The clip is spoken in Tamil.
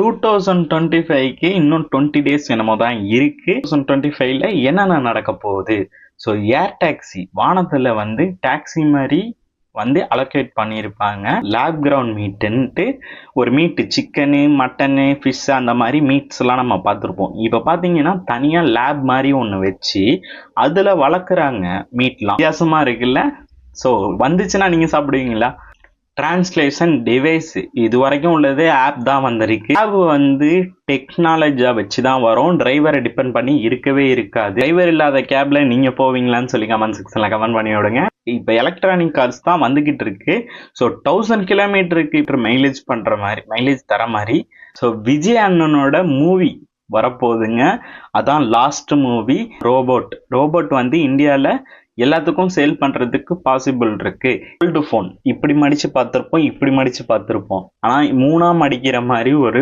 2025க்கு இன்னும் 20 டேஸ் என்னமோ தான் இருக்கு. 2025ல என்னென்ன நடக்க போகுது? ஸோ ஏர் டாக்ஸி வானத்துல வந்து டாக்ஸி மாதிரி வந்து அலோகேட் பண்ணியிருப்பாங்க. லேப் கிரவுண்ட் மீட்டுன்ட்டு ஒரு மீட்டு சிக்கனு, மட்டனு, ஃபிஷ் அந்த மாதிரி மீட்ஸ் எல்லாம் நம்ம பார்த்துருப்போம். இப்போ பார்த்தீங்கன்னா தனியாக லேப் மாதிரி ஒன்று வச்சு அதில் வளர்க்குறாங்க மீட்லாம். வித்தியாசமா இருக்குல்ல? ஸோ வந்துச்சுன்னா நீங்கள் சாப்பிடுவீங்களா? டிரான்ஸ்லேஷன் டிவைஸ் இது வரைக்கும் உள்ளதே ஆப் தான் வந்திருக்கு. ஆப் வந்து டெக்னாலஜியா வச்சு தான் வரும். டிரைவரை டிபெண்ட் பண்ணி இருக்கவே இருக்காது. டிரைவர் இல்லாத கேப்ல நீங்க போவீங்களான்னு சொல்லி கமெண்ட் செக்ஷன்ல கமெண்ட் பண்ணி விடுங்க. இப்போ எலக்ட்ரானிக் கார்ஸ் தான் வந்துகிட்டு இருக்கு. ஸோ 1000 கிலோமீட்டருக்கு மைலேஜ் பண்ற மாதிரி, மைலேஜ் தர மாதிரி. ஸோ விஜய் அண்ணனோட மூவி வரப்போகுதுங்க. அதான் லாஸ்ட் மூவி ரோபோட் வந்து இந்தியாவில் எல்லாத்துக்கும் சேல் பண்றதுக்கு பாசிபிள் இருக்கு. ஓல்டு போன் இப்படி மடிச்சு பார்த்திருப்போம், இப்படி மடிச்சு பார்த்திருப்போம். ஆனா 3ஆ மடிக்கிற மாதிரி ஒரு